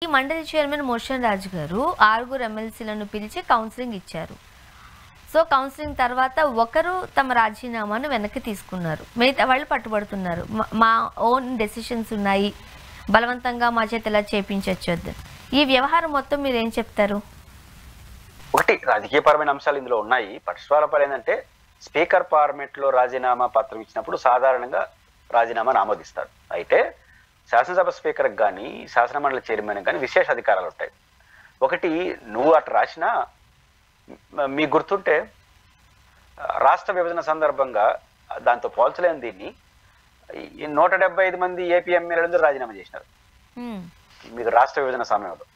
ఈ మండలి chairman motion రాజు గారు 6 ఎమ్మెల్సీలను పిలిచి కౌన్సిలింగ్ ఇచ్చారు. సో కౌన్సిలింగ్ తర్వాత ఒకరు తమ రాజీనామాను వెనక్కి తీసుకున్నారు. మిగతా వాళ్ళు పట్టుబడుతున్నారు. మా ఓన్ డెసిషన్స్ ఉన్నాయి, బలవంతంగా మా చేత ఇలా చేపించొచ్చు. ఈ వ్యవహారం మొత్తం మీరు ఏం చెప్తారు? ఒకటి రాజకీయపరమైన అంశాలు ఇందులో ఉన్నాయి. పక్షపాతం ఏంటంటే స్పీకర్ ఫార్మేట్ లో రాజీనామా పత్రం ఇచ్చినప్పుడు సాధారణంగా రాజీనామాను ఆమోదిస్తారు. అయితే శాసనసభ స్పీకర్ కానీ శాసనమండలి చైర్మన్ కానీ విశేష అధికారాలు ఉంటాయి. ఒకటి నువ్వు అట్లా రాసినా మీకు గుర్తుంటే రాష్ట్ర విభజన సందర్భంగా దాంతో పోల్చలేని దీన్ని 175 మంది ఏపీ ఎమ్మెల్యేలు రాజీనామా చేసినారు. మీకు రాష్ట్ర విభజన సమయంలో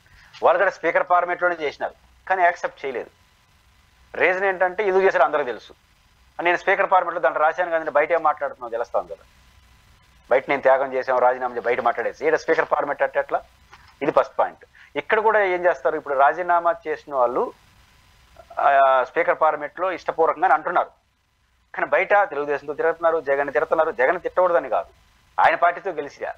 వాళ్ళు కూడా స్పీకర్ ఫార్మేట్లోనే చేసినారు, కానీ యాక్సెప్ట్ చేయలేదు. రీజన్ ఏంటంటే ఎందుకు చేశారు అందరూ తెలుసు. నేను స్పీకర్ ఫార్మేట్లో దాంట్లో రాశాను కానీ బయట ఏం మాట్లాడుతున్నావు తెలుస్తాను కదా. బయట నేను త్యాగం చేసాము రాజీనామా బయట మాట్లాడేసి ఇక్కడ స్పీకర్ ఫార్మేట్ అంటే ఎట్లా? ఇది ఫస్ట్ పాయింట్. ఇక్కడ కూడా ఏం చేస్తారు, ఇప్పుడు రాజీనామా చేసిన వాళ్ళు స్పీకర్ ఫార్మేట్లో ఇష్టపూర్వకంగా అంటున్నారు, కానీ బయట తెలుగుదేశంతో తిరుగుతున్నారు, జగన్ తిడుతున్నారు. జగన్ తిట్టకూడదని కాదు, ఆయన పార్టీతో గెలిచిరా.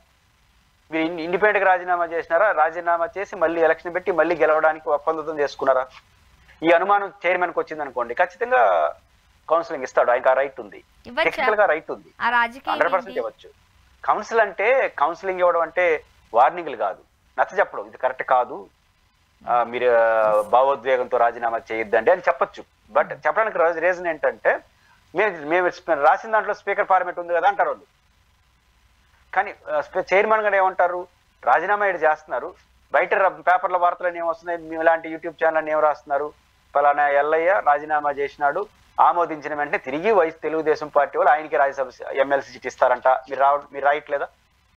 మీరు ఇండిపెండెంట్గా రాజీనామా చేసినారా? రాజీనామా చేసి మళ్ళీ ఎలక్షన్ పెట్టి మళ్ళీ గెలవడానికి ఒప్పందం చేసుకున్నారా? ఈ అనుమానం చైర్మన్కి వచ్చింది అనుకోండి, ఖచ్చితంగా కౌన్సిలింగ్ ఇస్తాడు. ఆయనకు ఆ రైట్ ఉంది, టెక్నికల్ గా రైట్ ఉంది, 100% ఇవ్వచ్చు. కౌన్సిలింగ్ ఇవ్వడం అంటే వార్నింగ్లు కాదు, నచ్చ చెప్పడం, ఇది కరెక్ట్ కాదు, మీరు భావోద్వేగంతో రాజీనామా చేయొద్దండి అని చెప్పొచ్చు. బట్ చెప్పడానికి రీజన్ ఏంటంటే మేము రాసిన దాంట్లో స్పీకర్ ఫార్మేట్ ఉంది కదా అంటారు వాళ్ళు. కానీ చైర్మన్ గారు ఏమంటారు, రాజీనామా ఏడు చేస్తున్నారు, బయట పేపర్ల వార్తలు ఏమొస్తున్నాయి, మేము ఇలాంటి యూట్యూబ్ ఛానల్ ఏం రాస్తున్నారు, పలానా ఎల్లయ్య రాజీనామా చేసినాడు, ఆమోదించిన వెంటనే తిరిగి తెలుగుదేశం పార్టీ వాళ్ళు ఆయనకి రాజ్యసభ ఎమ్మెల్సీ సీట్ ఇస్తారంట, మీరు రాయట్లేదా?